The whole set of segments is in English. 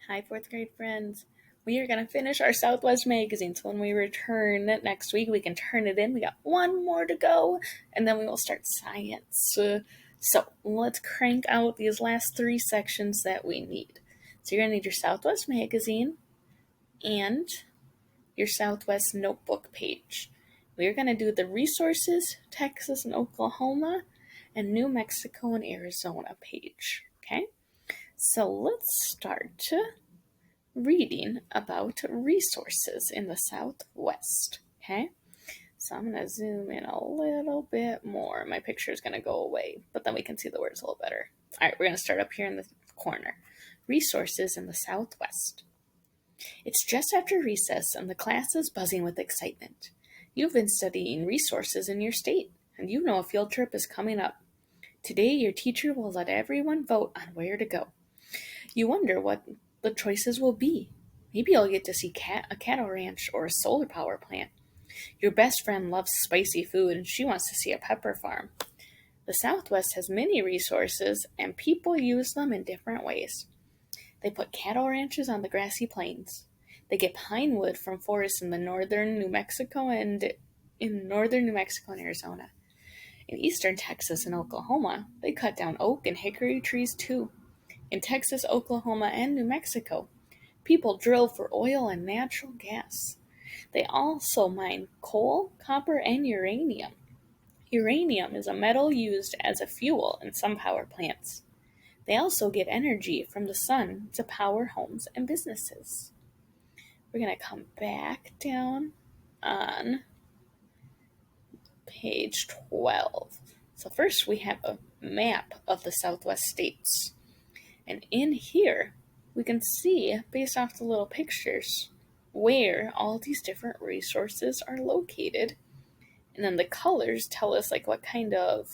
Hi, fourth grade friends. We are going to finish our Southwest magazine, so when we return next week, we can turn it in. We got one more to go, and then we will start science. So let's crank out these last three sections that we need. So you're going to need your Southwest magazine and your Southwest notebook page. We're going to do the resources, Texas and Oklahoma, and New Mexico and Arizona page. Okay? So let's start reading about resources in the Southwest. Okay, so I'm going to zoom in a little bit more. My picture is going to go away, but then we can see the words a little better. All right, we're going to start up here in the corner. Resources in the Southwest. It's just after recess and the class is buzzing with excitement. You've been studying resources in your state, and you know a field trip is coming up. Today, your teacher will let everyone vote on where to go. You wonder what the choices will be. Maybe you'll get to see a cattle ranch or a solar power plant. Your best friend loves spicy food and she wants to see a pepper farm. The Southwest has many resources and people use them in different ways. They put cattle ranches on the grassy plains. They get pine wood from forests in northern New Mexico and Arizona. In eastern Texas and Oklahoma, they cut down oak and hickory trees too. In Texas, Oklahoma, and New Mexico, people drill for oil and natural gas. They also mine coal, copper, and uranium. Uranium is a metal used as a fuel in some power plants. They also get energy from the sun to power homes and businesses. We're going to come back down on page 12. So first we have a map of the Southwest states. And in here, we can see, based off the little pictures, where all these different resources are located. And then the colors tell us like what kind of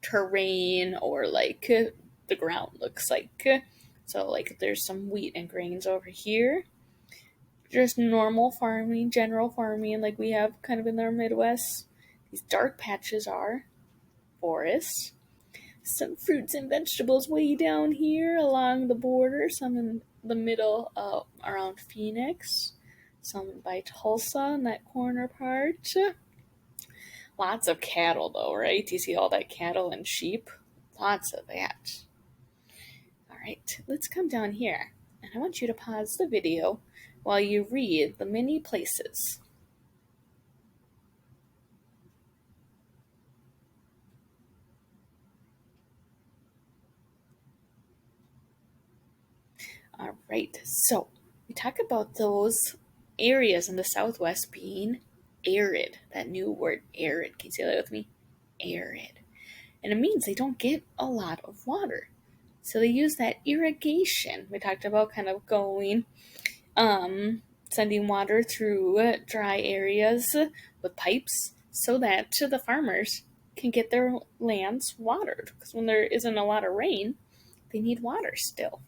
terrain or the ground looks like. So like there's some wheat and grains over here. Just normal farming, general farming like we have kind of in our Midwest. These dark patches are forests. Some fruits and vegetables way down here along the border, some in the middle around Phoenix, some by Tulsa in that corner part. Lots of cattle though, right? You see all that cattle and sheep? Lots of that. Alright, let's come down here, and I want you to pause the video while you read the many places. Alright, so we talk about those areas in the Southwest being arid. That new word, arid. Can you say that with me? Arid. And it means they don't get a lot of water. So they use that irrigation. We talked about kind of sending water through dry areas with pipes so that the farmers can get their lands watered. Because when there isn't a lot of rain, they need water still.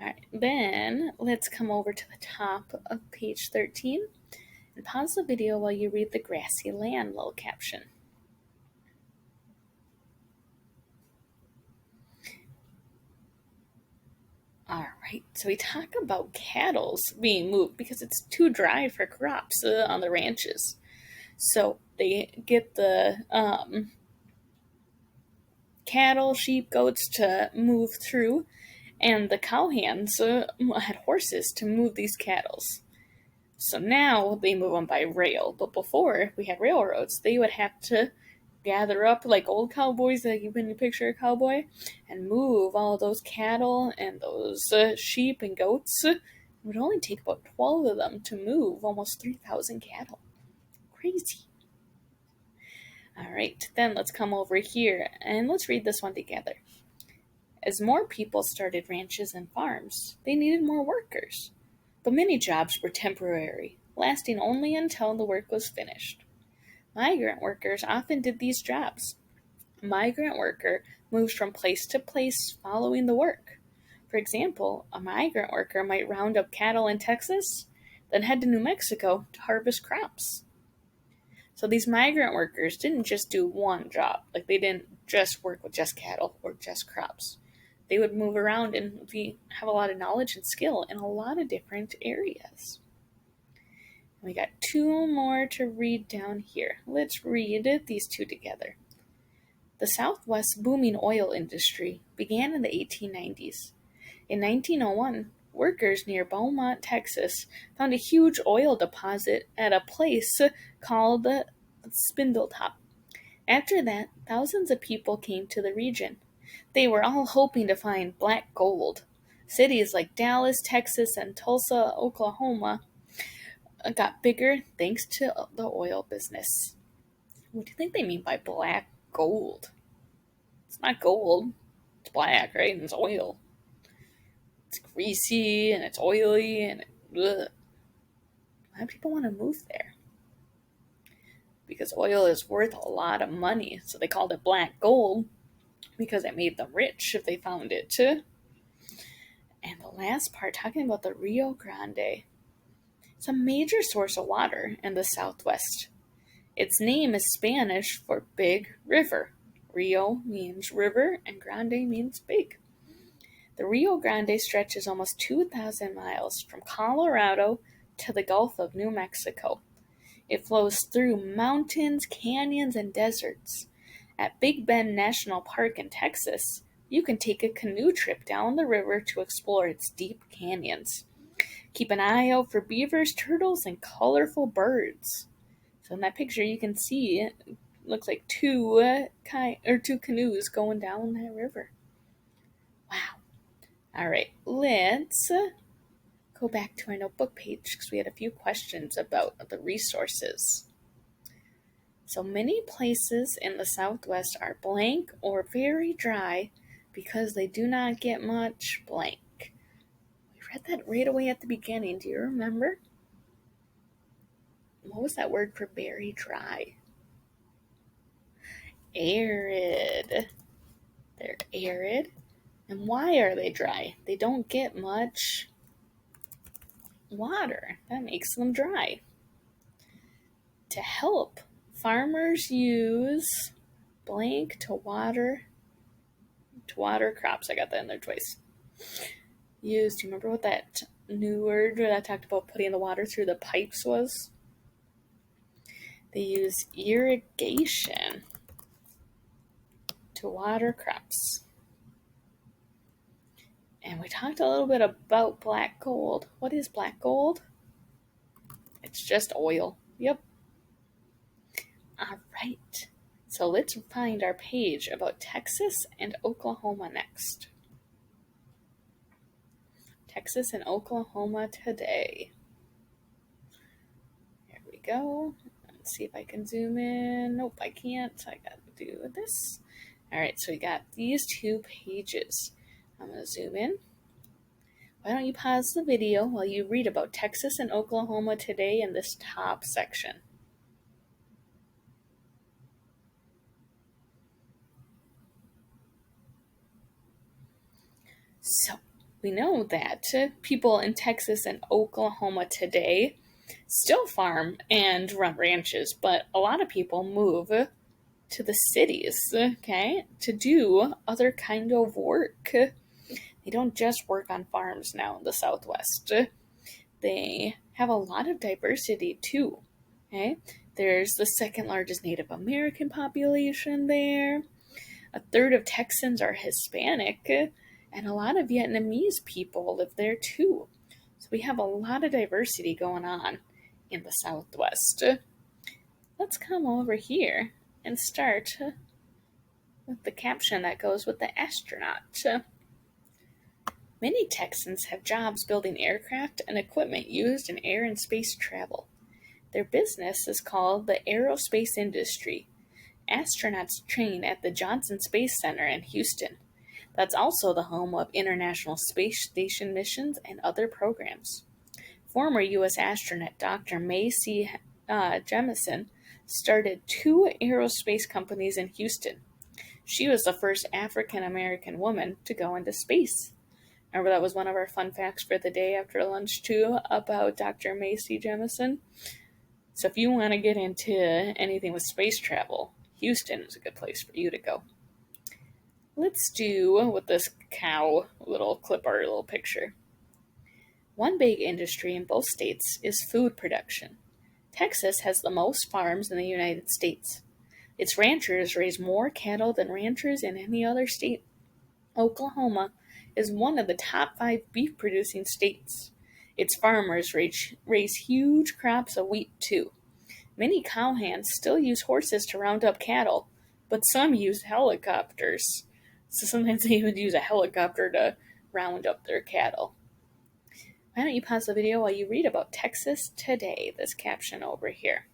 Alright, then let's come over to the top of page 13 and pause the video while you read the grassy land little caption. Alright, so we talk about cattle being moved because it's too dry for crops on the ranches. So they get the cattle, sheep, goats to move through, and the cowhands had horses to move these cattle. So now they move them by rail, but before we had railroads, they would have to gather up like old cowboys, like you can picture a cowboy, and move all those cattle and those sheep and goats. It would only take about 12 of them to move almost 3,000 cattle. Crazy. Alright, then let's come over here and let's read this one together. As more people started ranches and farms, they needed more workers. But many jobs were temporary, lasting only until the work was finished. Migrant workers often did these jobs. A migrant worker moves from place to place following the work. For example, a migrant worker might round up cattle in Texas, then head to New Mexico to harvest crops. So these migrant workers didn't just do one job. Like they didn't just work with just cattle or just crops. they would move around and have a lot of knowledge and skill in a lot of different areas. We got two more to read down here. Let's read these two together. The Southwest's booming oil industry began in the 1890s. In 1901, workers near Beaumont, Texas, found a huge oil deposit at a place called Spindletop. After that, thousands of people came to the region. They were all hoping to find black gold. Cities like Dallas, Texas, and Tulsa, Oklahoma got bigger thanks to the oil business. What do you think they mean by black gold? It's not gold. It's black, right? And it's oil. It's greasy and it's oily and ugh. Why do people want to move there? Because oil is worth a lot of money, so they called it black gold because it made them rich if they found it too. And the last part, talking about the Rio Grande. It's a major source of water in the Southwest. Its name is Spanish for big river. Rio means river and Grande means big. The Rio Grande stretches almost 2,000 miles from Colorado to the Gulf of New Mexico. It flows through mountains, canyons, and deserts. At Big Bend National Park in Texas, you can take a canoe trip down the river to explore its deep canyons. Keep an eye out for beavers, turtles, and colorful birds. So in that picture, you can see it looks like two canoes going down that river. Wow. All right, let's go back to our notebook page because we had a few questions about the resources. So many places in the Southwest are blank or very dry because they do not get much blank. We read that right away at the beginning. Do you remember? What was that word for very dry? Arid. They're arid. And why are they dry? They don't get much water. That makes them dry. To help, farmers use blank to water crops. I got that in there twice. Do you remember what that new word that talked about putting the water through the pipes was? They use irrigation to water crops. And we talked a little bit about black gold. What is black gold? It's just oil. Yep. All right. So let's find our page about Texas and Oklahoma next. Texas and Oklahoma today. Here we go. Let's see if I can zoom in. Nope, I can't. I got to do this. All right, so we got these two pages. I'm going to zoom in. Why don't you pause the video while you read about Texas and Oklahoma today in this top section. So, we know that people in Texas and Oklahoma today still farm and run ranches, but a lot of people move to the cities, okay, to do other kind of work. They don't just work on farms now in the Southwest. They have a lot of diversity too, okay? There's the second largest Native American population there. A third of Texans are Hispanic, and a lot of Vietnamese people live there too. So we have a lot of diversity going on in the Southwest. Let's come over here and start with the caption that goes with the astronaut. Many Texans have jobs building aircraft and equipment used in air and space travel. Their business is called the aerospace industry. Astronauts train at the Johnson Space Center in Houston. That's also the home of International Space Station missions and other programs. Former U.S. astronaut Dr. Macy Jemison started 2 aerospace companies in Houston. She was the first African-American woman to go into space. Remember, that was one of our fun facts for the day after lunch, too, about Dr. Macy Jemison. So if you want to get into anything with space travel, Houston is a good place for you to go. Let's do with this cow little clip art little picture. One big industry in both states is food production. Texas has the most farms in the United States. Its ranchers raise more cattle than ranchers in any other state. Oklahoma is one of the top 5 beef producing states. Its farmers raise huge crops of wheat too. Many cowhands still use horses to round up cattle, but some use helicopters. So sometimes they even use a helicopter to round up their cattle. Why don't you pause the video while you read about Texas today, this caption over here.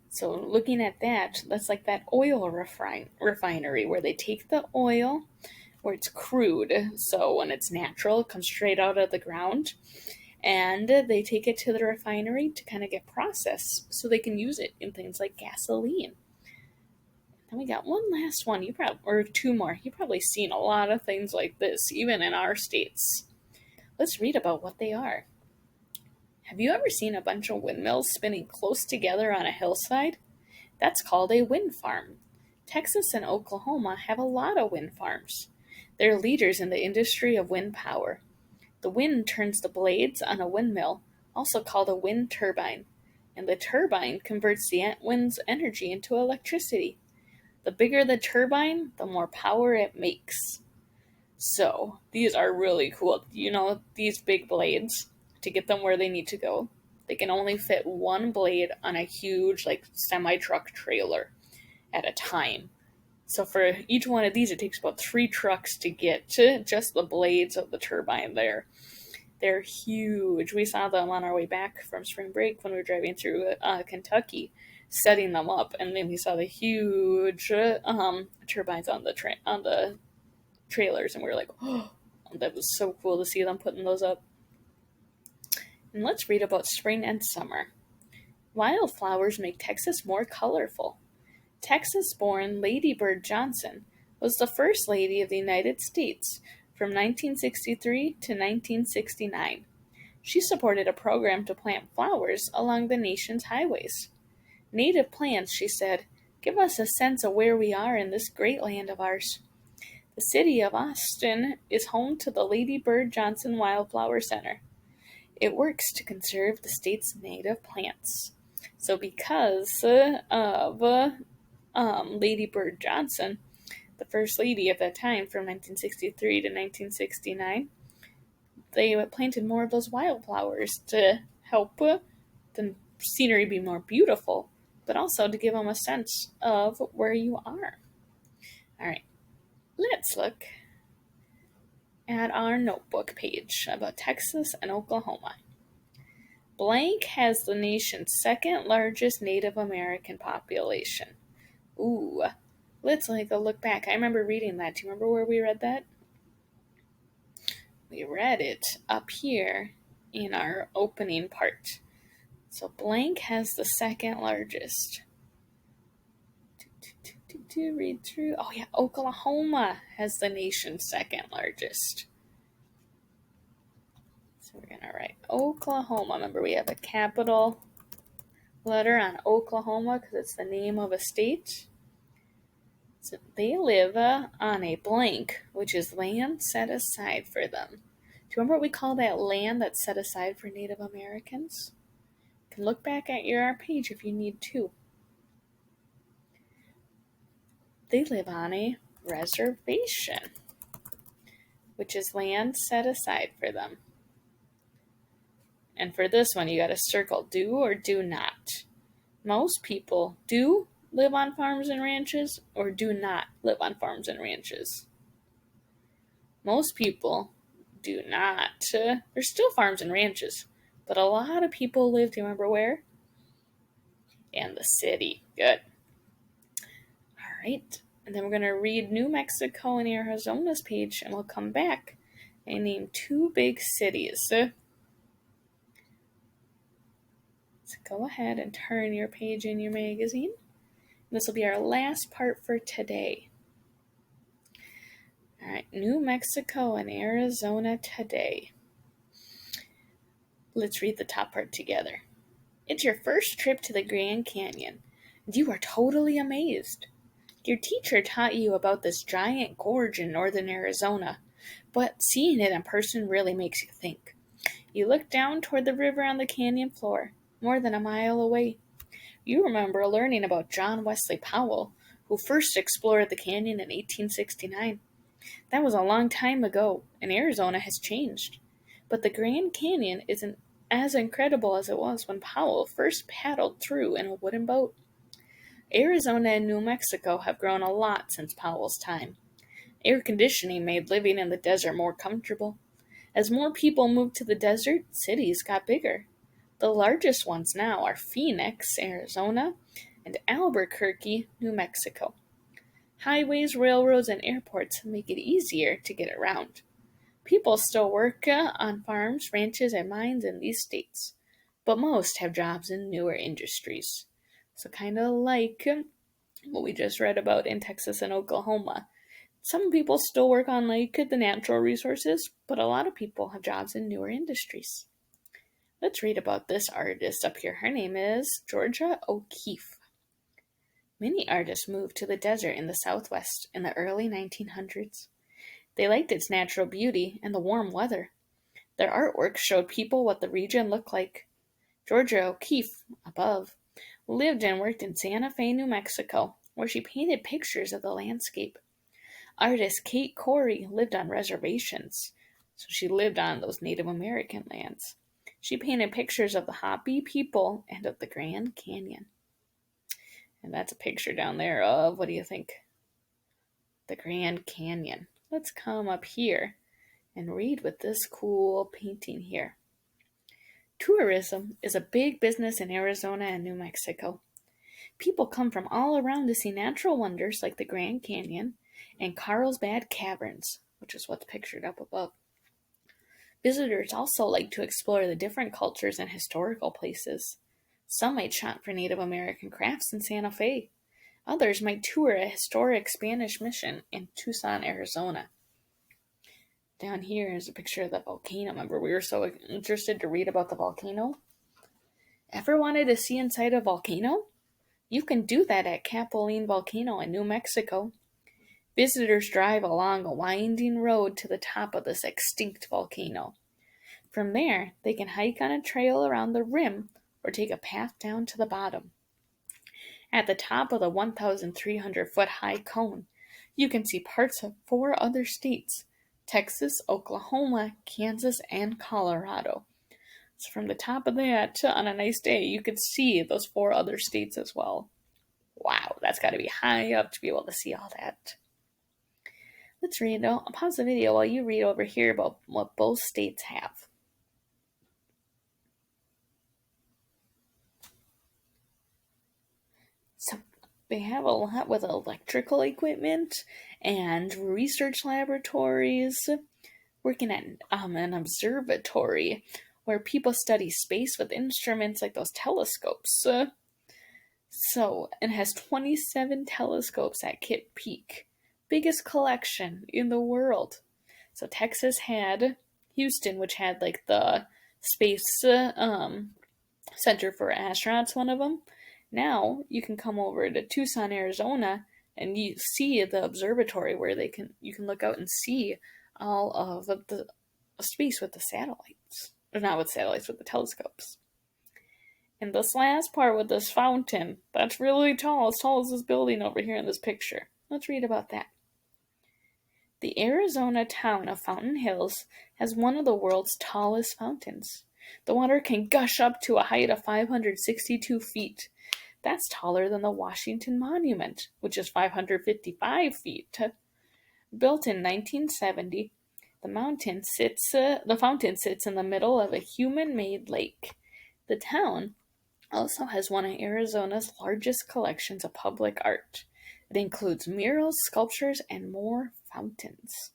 So looking at that, that's like that oil refinery where they take the oil where it's crude, so when it's natural, it comes straight out of the ground, and they take it to the refinery to kind of get processed so they can use it in things like gasoline. And we got one last one, or two more. You've probably seen a lot of things like this, even in our states. Let's read about what they are. Have you ever seen a bunch of windmills spinning close together on a hillside? That's called a wind farm. Texas and Oklahoma have a lot of wind farms. They're leaders in the industry of wind power. The wind turns the blades on a windmill, also called a wind turbine, and the turbine converts the wind's energy into electricity. The bigger the turbine, the more power it makes. So, these are really cool. These big blades, to get them where they need to go, they can only fit one blade on a huge, semi-truck trailer at a time. So for each one of these, it takes about 3 trucks to get to just the blades of the turbine there. They're huge. We saw them on our way back from spring break when we were driving through Kentucky, setting them up, and then we saw the huge turbines on the trailers, and we were like, oh, that was so cool to see them putting those up. And let's read about spring and summer. Wildflowers make Texas more colorful. Texas-born Lady Bird Johnson was the First Lady of the United States from 1963 to 1969. She supported a program to plant flowers along the nation's highways. Native plants, she said, give us a sense of where we are in this great land of ours. The city of Austin is home to the Lady Bird Johnson Wildflower Center. It works to conserve the state's native plants. So because of Lady Bird Johnson, the First Lady at that time from 1963 to 1969, they planted more of those wildflowers to help the scenery be more beautiful, but also to give them a sense of where you are. All right, let's look at our notebook page about Texas and Oklahoma. Blank has the nation's second largest Native American population. Ooh, let's take a look back. I remember reading that. Do you remember where we read that? We read it up here in our opening part. So blank has the second largest. Read through. Oh yeah, Oklahoma has the nation's second largest. So we're going to write Oklahoma. Remember, we have a capital letter on Oklahoma because it's the name of a state. So they live on a blank, which is land set aside for them. Do you remember what we call that land that's set aside for Native Americans? You can look back at your page if you need to. They live on a reservation, which is land set aside for them. And for this one, you got to circle do or do not. Most people do live on farms and ranches or do not live on farms and ranches. Most people do not. There's still farms and ranches, but a lot of people live, do you remember where? In the city. Good. All right. And then we're going to read New Mexico and Arizona's page, and we'll come back and name 2 big cities. So go ahead and turn your page in your magazine. This will be our last part for today. All right, New Mexico and Arizona today. Let's read the top part together. It's your first trip to the Grand Canyon, and you are totally amazed. Your teacher taught you about this giant gorge in northern Arizona, but seeing it in person really makes you think. You look down toward the river on the canyon floor, more than a mile away. You remember learning about John Wesley Powell, who first explored the canyon in 1869. That was a long time ago, and Arizona has changed. But the Grand Canyon isn't as incredible as it was when Powell first paddled through in a wooden boat. Arizona and New Mexico have grown a lot since Powell's time. Air conditioning made living in the desert more comfortable. As more people moved to the desert, cities got bigger. The largest ones now are Phoenix, Arizona, and Albuquerque, New Mexico. Highways, railroads, and airports make it easier to get around. People still work on farms, ranches, and mines in these states, but most have jobs in newer industries. So, kind of like what we just read about in Texas and Oklahoma. Some people still work on like the natural resources, but a lot of people have jobs in newer industries. Let's read about this artist up here. Her name is Georgia O'Keeffe. Many artists moved to the desert in the Southwest in the early 1900s. They liked its natural beauty and the warm weather. Their artwork showed people what the region looked like. Georgia O'Keeffe, above, lived and worked in Santa Fe, New Mexico, where she painted pictures of the landscape. Artist Kate Corey lived on reservations, so she lived on those Native American lands. She painted pictures of the Hopi people and of the Grand Canyon. And that's a picture down there of, what do you think? The Grand Canyon. Let's come up here and read with this cool painting here. Tourism is a big business in Arizona and New Mexico. People come from all around to see natural wonders like the Grand Canyon and Carlsbad Caverns, which is what's pictured up above. Visitors also like to explore the different cultures and historical places. Some might shop for Native American crafts in Santa Fe. Others might tour a historic Spanish mission in Tucson, Arizona. Down here is a picture of the volcano. Remember, we were so interested to read about the volcano? Ever wanted to see inside a volcano? You can do that at Capitoline Volcano in New Mexico. Visitors drive along a winding road to the top of this extinct volcano. From there, they can hike on a trail around the rim or take a path down to the bottom. At the top of the 1,300-foot high cone, you can see parts of 4 other states: Texas, Oklahoma, Kansas, and Colorado. So from the top of that, on a nice day, you could see those 4 other states as well. Wow, that's got to be high up to be able to see all that. Let's read. I'll pause the video while you read over here about what both states have. So they have a lot with electrical equipment and research laboratories, working at an observatory where people study space with instruments like those telescopes. So it has 27 telescopes at Kitt Peak, biggest collection in the world. So Texas had Houston, which had like the space center for astronauts, one of them. Now you can come over to Tucson, Arizona, and you see the observatory where you can look out and see all of the space with the satellites. Or not with satellites, with the telescopes. And this last part with this fountain, that's really tall, as tall as this building over here in this picture. Let's read about that. The Arizona town of Fountain Hills has one of the world's tallest fountains. The water can gush up to a height of 562 feet. That's taller than the Washington Monument, which is 555 feet. Built in 1970, the fountain sits in the middle of a human-made lake. The town also has one of Arizona's largest collections of public art. It includes murals, sculptures, and more fountains.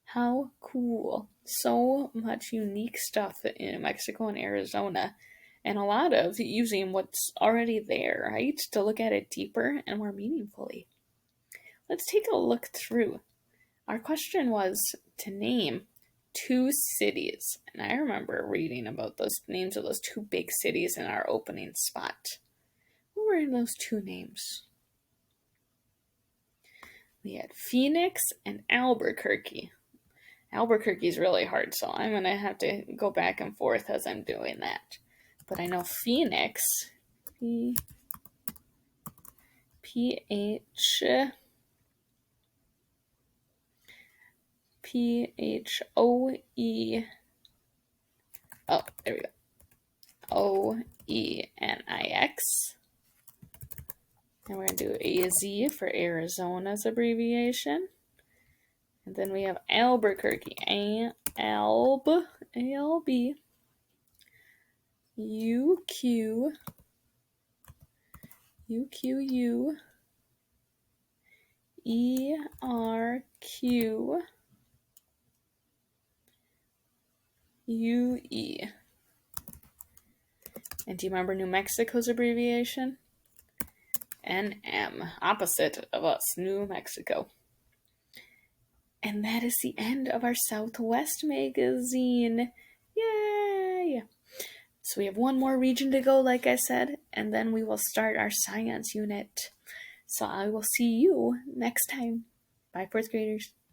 How cool. So much unique stuff in New Mexico and Arizona, and a lot of using what's already there, right, to look at it deeper and more meaningfully. Let's take a look through. Our question was to name 2 cities. And I remember reading about those names of those 2 big cities in our opening spot. What were those 2 names? We had Phoenix and Albuquerque. Albuquerque is really hard, so I'm going to have to go back and forth as I'm doing that. But I know Phoenix, Phoe. Oh, there we go. Oenix. And we're going to do AZ for Arizona's abbreviation. And then we have Albuquerque. ALB. UQ. UQU. ERQ. UE. And do you remember New Mexico's abbreviation? NM. Opposite of us, New Mexico. And that is the end of our Southwest magazine. Yay! So we have one more region to go, like I said, and then we will start our science unit. So I will see you next time. Bye, 4th graders.